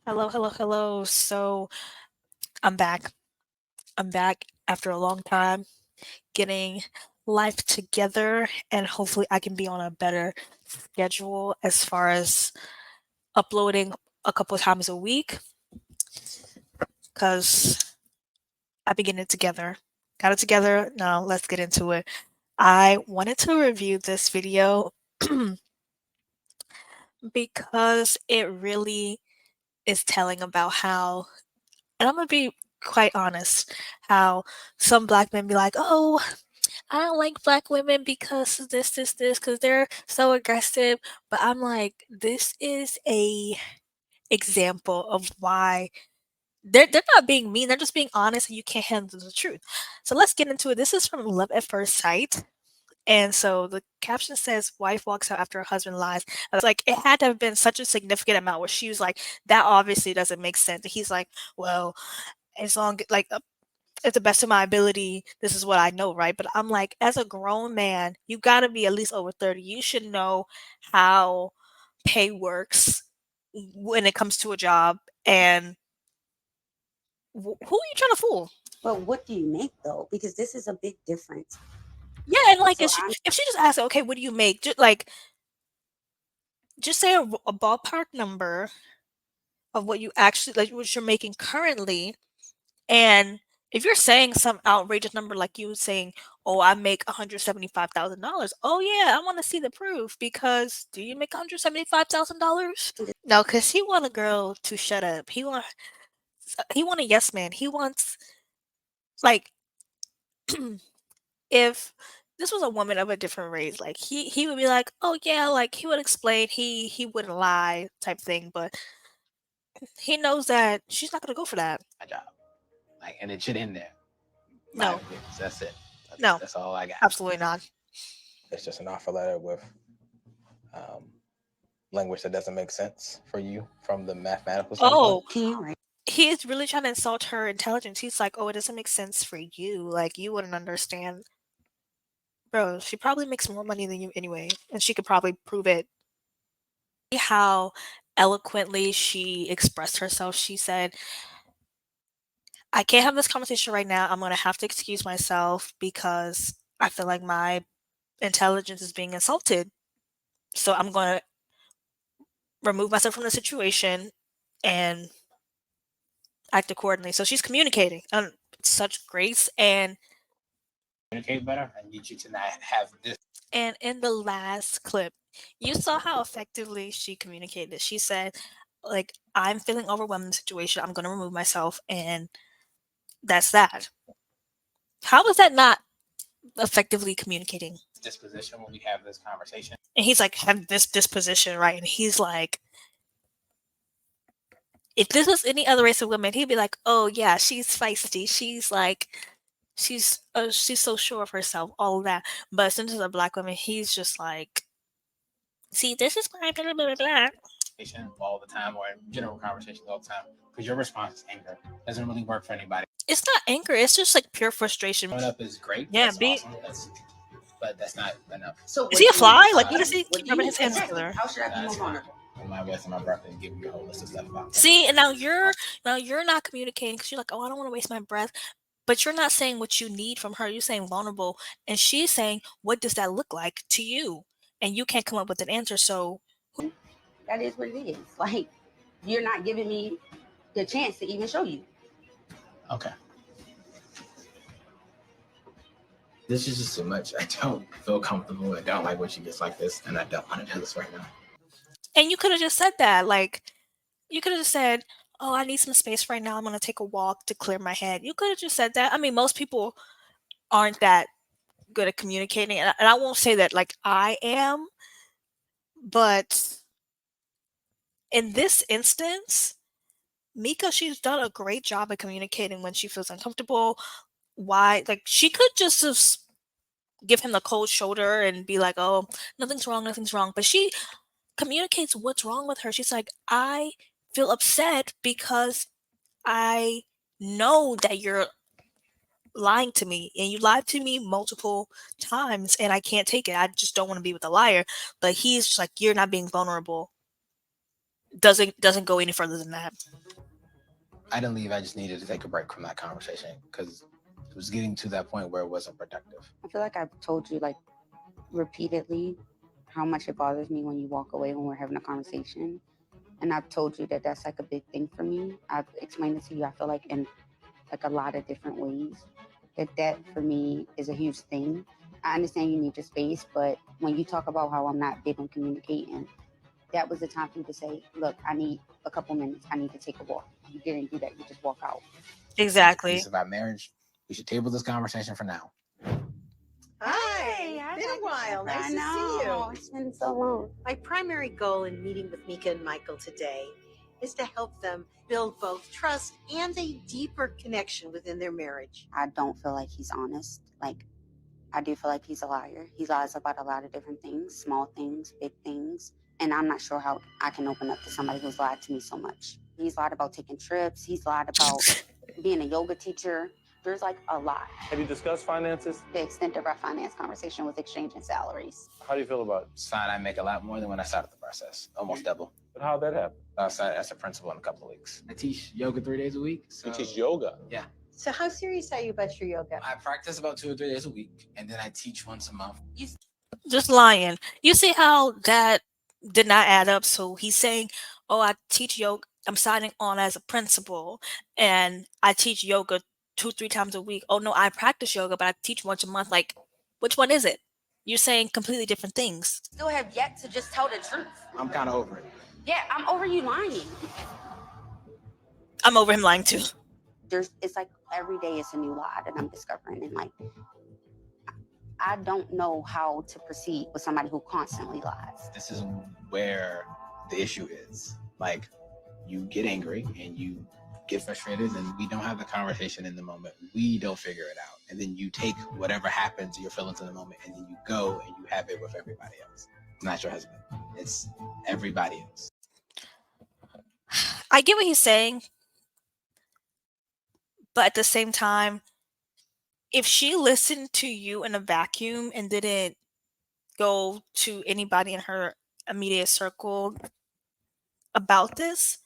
Hello, hello, hello. So I'm back. I'm back after a long time getting life together, and hopefully I can be on a better schedule as far as uploading a couple of times a week because I've been getting it together. Got it together. Now let's get into it. I wanted to review this video because it really is telling about how, and I'm gonna be quite honest, how some black men be like, oh, I don't like black women because of this, because they're so aggressive. But I'm like, this is a example of why they're not being mean, they're just being honest and you can't handle the truth. So let's get into it. This is from Love at First Sight. And so the caption says, wife walks out after her husband lies. I was like, it had to have been such a significant amount where she was like, that obviously doesn't make sense. And he's like, well, as long like at the best of my ability, this is what I know, right? But I'm like, as a grown man, you gotta be at least over 30. You should know how pay works when it comes to a job. And who are you trying to fool? But what do you make though? Because this is a big difference. Yeah, and like So I'm if she just asks, okay, what do you make? Just like just say a ballpark number of what you actually like what you're making currently. And if you're saying some outrageous number like you saying, "Oh, I make $175,000." Oh yeah, I want to see the proof because do you make $175,000? No, because he want a girl to shut up. He want a yes man. He wants like if this was a woman of a different race, like he would be like, "Oh yeah," like he would explain. He wouldn't lie type thing, but he knows that she's not gonna go for that. my job. Like, and it should end there. My No, opinions. That's it. no, That's all I got. absolutely not. It's just an offer letter with um, language that doesn't make sense for you from the mathematical standpoint. Oh, can you write? he is really trying to insult her intelligence. He's like, "Oh, it doesn't make sense for you. Like, you wouldn't understand." Bro, she probably makes more money than you anyway, and she could probably prove it. How eloquently she expressed herself. She said, "I can't have this conversation right now. I'm gonna have to excuse myself because I feel like my intelligence is being insulted. So I'm gonna remove myself from the situation and act accordingly." So she's communicating such grace and Communicate better. I need you to not have this. And in the last clip, you saw how effectively she communicated. She said, like, I'm feeling overwhelmed in the situation. I'm going to remove myself. And that's that. How is that not effectively communicating? Disposition when we have this conversation. And he's like, have this disposition, right? And he's like, if this was any other race of women, he'd be like, oh, yeah, she's feisty. She's like, she's so sure of herself, all of that. But since it's a black woman, he's just like, see, this is why blah, blah, blah, blah. All the time, or in general conversations all the time, because your response is anger. Doesn't really work for anybody. It's not anger. It's just like pure frustration. Growing up is great. Yeah, That's awesome. But that's not enough. So is he a fly? Like, what what is he what do rubbing you his hands exactly? together? How should I be more vulnerable? On my waist and my breath and give you a whole list of stuff about that. See, and now you're not communicating because you're like, oh, I don't want to waste my breath. But you're not saying what you need from her. You're saying vulnerable, and she's saying, what does that look like to you? And you can't come up with an answer. So That is what it is. Like you're not giving me the chance to even show you. Okay. This is just too much. I don't feel comfortable. I don't like when she gets like this, and I don't want to do this right now. And you could have just said that. Like, you could have just said, oh, I need some space right now. I'm going to take a walk to clear my head. You could have just said that. I mean, most people aren't that good at communicating. And I won't say that like I am, but in this instance, Mika, she's done a great job at communicating when she feels uncomfortable. Why? Like, she could just give him the cold shoulder and be like, oh, nothing's wrong, nothing's wrong. But she communicates what's wrong with her. She's like, I feel upset because I know that you're lying to me and you lied to me multiple times and I can't take it. I just don't want to be with a liar. But he's just like, you're not being vulnerable. doesn't go any further than that. I didn't leave. I just needed to take a break from that conversation because it was getting to that point where it wasn't productive. I feel like I've told you like repeatedly how much it bothers me when you walk away when we're having a conversation. And I've told you that that's like a big thing for me. I've explained it to you, I feel like, in like a lot of different ways. That for me is a huge thing. I understand you need your space, but when you talk about how I'm not big on communicating, that was the time for you to say, look, I need a couple minutes. I need to take a walk. You didn't do that. You just walk out. Exactly. This is about marriage. We should table this conversation for now. Hi, been a while. Nice to see you. It's been so long. My primary goal in meeting with Meka and Michael today is to help them build both trust and a deeper connection within their marriage. I don't feel like he's honest. Like, I do feel like he's a liar. He lies about a lot of different things, small things, big things. And I'm not sure how I can open up to somebody who's lied to me so much. He's lied about taking trips. He's lied about being a yoga teacher. There's like a lot. Have you discussed finances? The extent of our finance conversation was exchanging salaries. How do you feel about it? It's fine. I make a lot more than when I started the process, almost double. But how'd that happen? I started as a principal in a couple of weeks. I teach yoga 3 days a week. So You teach yoga. Yeah. So how serious are you about your yoga? I practice about 2 or 3 days a week, and then I teach once a month. Just lying. You see how that did not add up? So he's saying, "Oh, I teach yoga. I'm signing on as a principal, and I teach yoga 2, 3 times a week. Oh no, I practice yoga, but I teach once a month. Like, which one is it? You're saying completely different things." Still have yet to just tell the truth. I'm kind of over it. Yeah, I'm over you lying. I'm over him lying too. It's like every day it's a new lie that I'm discovering. And like, I don't know how to proceed with somebody who constantly lies. This is where the issue is. Like, you get angry and you get frustrated, and we don't have the conversation in the moment. We don't figure it out. And then you take whatever happens, your feelings in the moment, and then you go and you have it with everybody else. It's not your husband. It's everybody else. I get what he's saying, but at the same time, if she listened to you in a vacuum and didn't go to anybody in her immediate circle about this,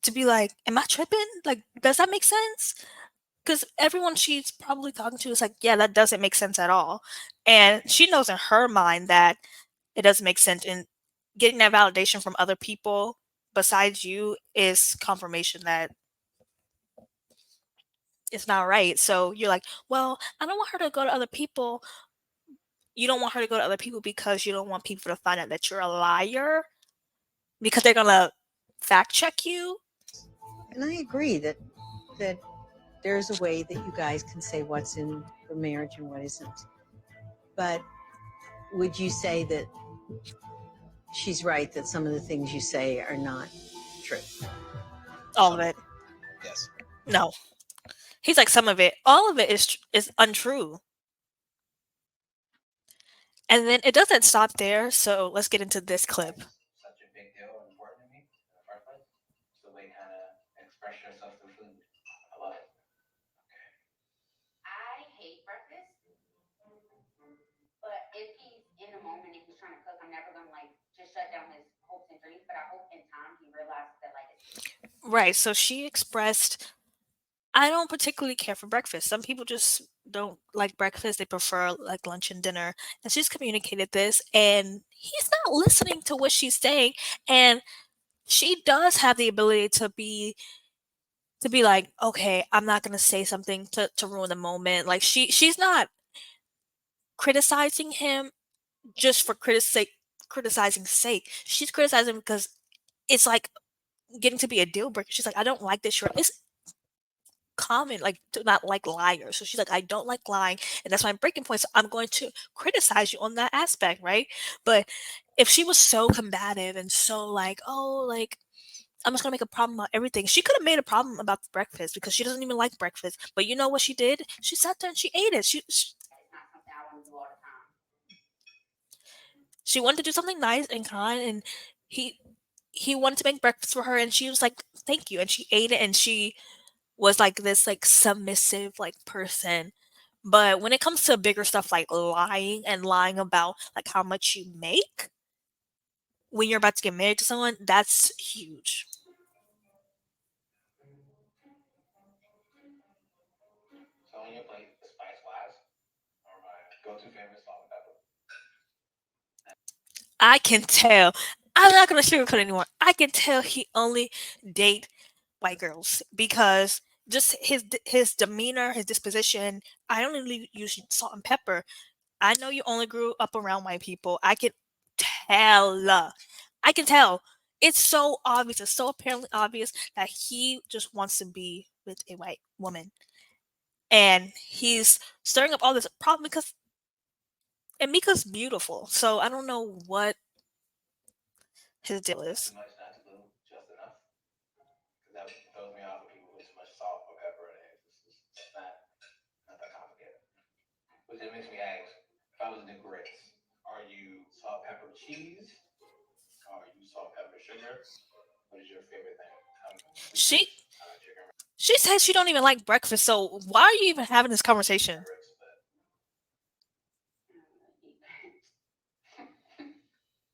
to be like, "Am I tripping? Like, does that make sense?" Because everyone she's probably talking to is like, "Yeah, that doesn't make sense at all," and she knows in her mind that it doesn't make sense. And getting that validation from other people besides you is confirmation that it's not right. So you're like, "Well, I don't want her to go to other people." You don't want her to go to other people because you don't want people to find out that you're a liar because they're gonna fact check you. And I agree that there's a way that you guys can say what's in the marriage and what isn't. But would you say that she's right that some of the things you say are not true? All of it. Yes. No. He's like some of it. All of it is untrue. And then it doesn't stop there, so let's get into this clip. Such a big deal and important to me in the first place. It's the way kind of express yourself through food. I love it. I hate breakfast, but if he's in a moment and he's trying to cook, I'm never gonna like just shut down his hopes and dreams. But I hope in time he realizes that like it's Right, so she expressed, "I don't particularly care for breakfast. Some people just don't like breakfast. They prefer like lunch and dinner." And she's communicated this, and he's not listening to what she's saying. And she does have the ability to be like, "Okay, I'm not gonna say something to ruin the moment." Like she's not criticizing him just for criticizing sake. She's criticizing because it's like getting to be a deal breaker. She's like, "I don't like this shirt." It's common like to not like liars. So she's like, "I don't like lying, and that's my breaking point. So I'm going to criticize you on that aspect," right? But if she was so combative and so like, "Oh, like I'm just gonna make a problem about everything," she could have made a problem about the breakfast because she doesn't even like breakfast. But you know what she did? She sat there and she ate it. not something I want to do all the time. She wanted to do something nice and kind, and he he wanted to make breakfast for her, and she was like, "Thank you," and she ate it, and she was like this like submissive like person. But when it comes to bigger stuff like lying and lying about like how much you make, when you're about to get married to someone, that's huge. So on your plate, the spice wise, or my go-to favorite salt and pepper. I can tell. I'm not gonna sugarcoat anymore. I can tell he only date white girls because just his demeanor, his disposition. I only use salt and pepper. I know you only grew up around white people. I can tell. I can tell. It's so obvious. It's so apparently obvious that he just wants to be with a white woman, and he's stirring up all this problem because and Mika's beautiful. So I don't know what his deal Not is. too much, not too little, just enough. Because that throws me off with people with too much salt or pepper in it. It's not that complicated. Which it makes me ask, if I was to do grits, are you salt, pepper, cheese? Or are you salt, pepper, sugar? What is your favorite thing? I'm She sweet, chicken she says she don't even like breakfast. So why are you even having this conversation? ribs, but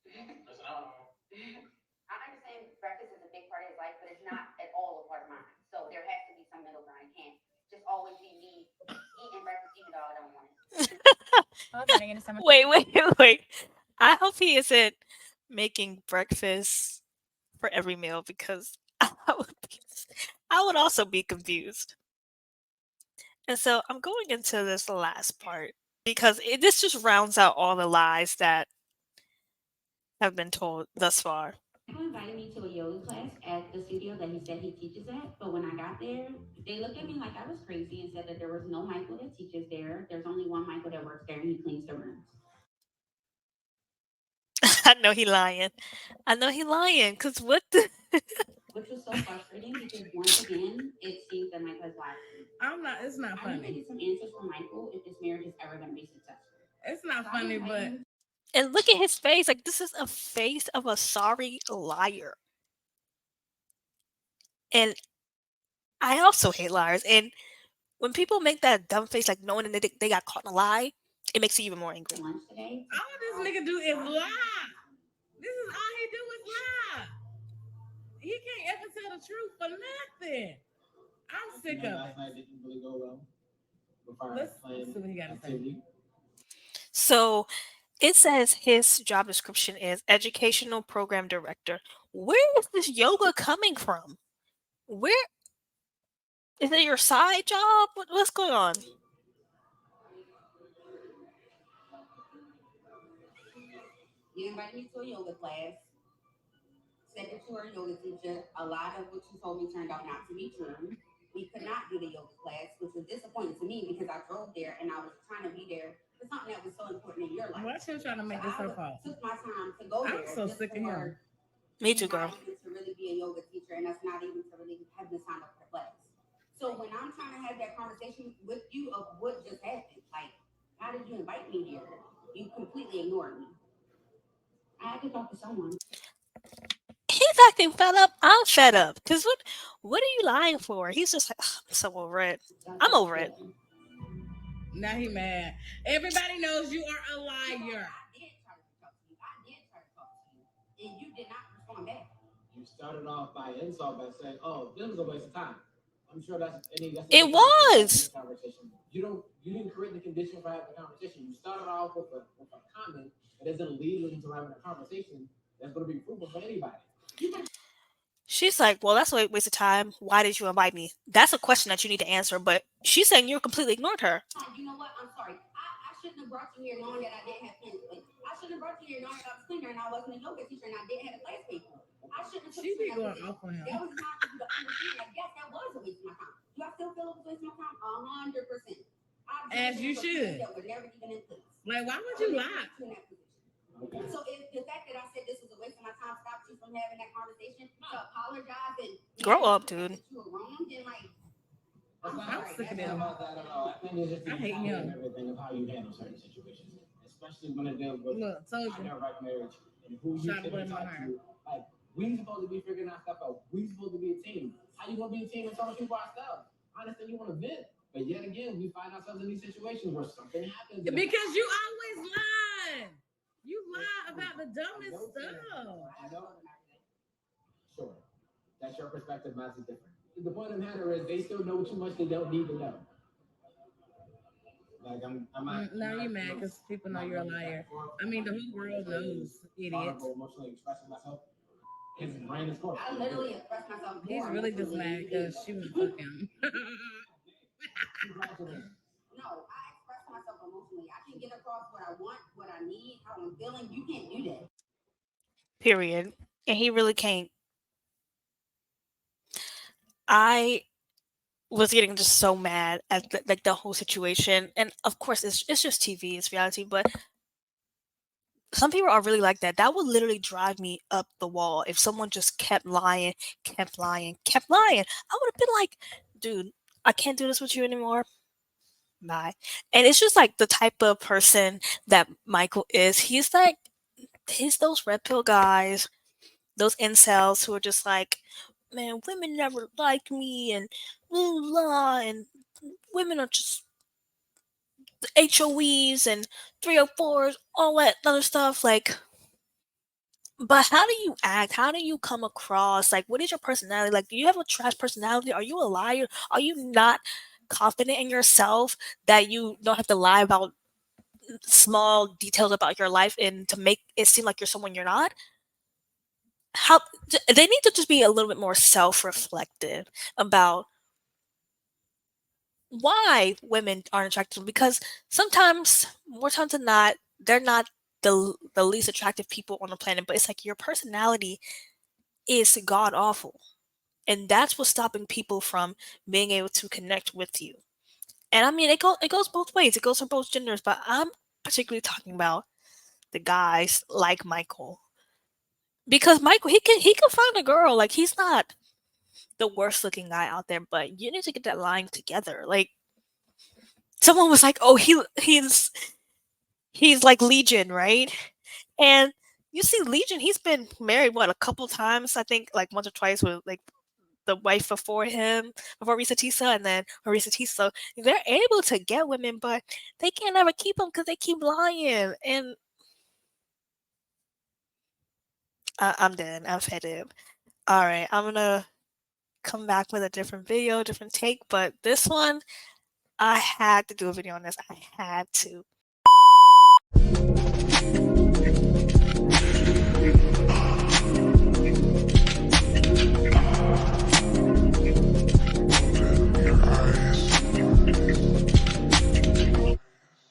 listen, I don't know. I understand breakfast is a big part of his life, but it's not at all a part of mine. So there has to be some middle ground. It can't just always be me eating breakfast, even though I don't want it. Wait. I hope he isn't making breakfast for every meal because I would also be confused. And so I'm going into this last part because this just rounds out all the lies that have been told thus far. Michael invited me to a yoga class at the studio that he said he teaches at. But when I got there, they looked at me like I was crazy and said that there was no Michael that teaches there. There's only one Michael that works there and he cleans the rooms. I know he lying. I know he lying because what the Which was so frustrating because once again, it seems that Michael has lied to me. It's not funny. I need to get some answers from Michael if this marriage is ever going to be successful. It's not funny, but and look at his face. Like this is a face of a sorry liar. And I also hate liars. And when people make that dumb face, like knowing that they got caught in a lie, it makes you even more angry. Lunch today. All this nigga do is lie. This is all he do is lie. He can't ever tell the truth for nothing. I'm sick of it. Last night didn't really go well. Let's see what he got to say. So it says his job description is educational program director. Where is this yoga coming from? Where is it your side job? What's going on? You invited me to a yoga class. Said that you were a yoga teacher. A lot of what you told me turned out not to be true. We could not do the yoga class, which was disappointing to me because I drove there and I was trying to be there for something that was so important in your life. Why you trying to make this her fault? Took my time to go there. I'm so sick of him. Me too, girl. Not even to really be a yoga teacher, and that's not even to really have me sign up for the class. So when I'm trying to have that conversation with you of what just happened, like, how did you invite me here? You completely ignored me. I had to talk to someone. He's acting fed up. I'm fed up. Cause what are you lying for? He's just like, "Ugh, I'm so over it. I'm over it. Now he mad. Everybody knows you are a liar. I did try to talk to you. And you did not respond back. You started off by insult by saying, "Oh, this was a waste of time." I'm sure that's It was. conversation. You didn't create the condition for having a conversation. You started off with a comment that doesn't lead into having a conversation that's going to be fruitful for anybody. She's like, well, that's a waste of time. Why did you invite me? That's a question that you need to answer. But she's saying you completely ignored her. You know what? I'm sorry. I shouldn't have brought you here knowing that I didn't have plans. I shouldn't have brought you here knowing that I was cleaner and I wasn't a yoga teacher and I didn't have a class paper. I shouldn't have. She be going off on him. That was not for you to understand. Like, yes, that was a waste of my time. Do I still feel it was a waste of my time? 100%. As you should. That were never even in place. Like, why would you lie? Okay. So if the fact that I said this was a waste of my time stopped you from having that conversation to apologize and grow up, dude. You were wrong, then like I'm sick of them. I think it's just everything of how you handle certain situations, especially when it deals with direct marriage and who you should talk to. Like we supposed to be figuring out stuff out. We supposed to be a team. How you gonna be a team and talking to ourselves? I understand you want to vent, but yet again, we find ourselves in these situations where something happens. Because you always lie. You lie. lie about the dumbest stuff. Sure. That's your perspective. Mine's is different. The point of the matter is they still know too much they don't need to know. Like I'm not. Now you mad because people know you're a liar. I mean, the whole world knows, idiot. Emotionally expressing myself. His brain is closed. I literally express myself. He's really just mad because she was fucking. No, I express myself emotionally. I can get across what I want, what I need, how I'm feeling. You can't do that. Period. And he really can't. I was getting just so mad at the whole situation, and of course it's just TV, it's reality, but some people are really like that. That would literally drive me up the wall if someone just kept lying, kept lying, kept lying. I would have been like, dude, I can't do this with you anymore. Bye. And it's just like the type of person that Michael is. He's those red pill guys, those incels who are just like, man, women never liked me and blah, blah, blah, and women are just HOEs and 304s, all that other stuff. Like, but how do you act? How do you come across? Like, what is your personality? Like, do you have a trash personality? Are you a liar? Are you not confident in yourself that you don't have to lie about small details about your life and to make it seem like you're someone you're not? How they need to just be a little bit more self-reflective about why women aren't attracted to them, because sometimes, more times than not, they're not the least attractive people on the planet, but it's like your personality is god awful. And that's what's stopping people from being able to connect with you. And I mean it goes both ways. It goes for both genders, but I'm particularly talking about the guys like Michael. Because Michael, he can find a girl. Like, he's not the worst looking guy out there, but you need to get that line together. Like, someone was like, "Oh, he's like Legion, right?" And you see Legion, he's been married what, a couple times, I think, like once or twice with like the wife before him, before Risa Tisa, and then Risa Tisa. So they're able to get women, but they can't ever keep them because they keep lying. And I'm dead. I'm fed up. All right, I'm gonna come back with a different video, different take, but this one, I had to do a video on this. I had to.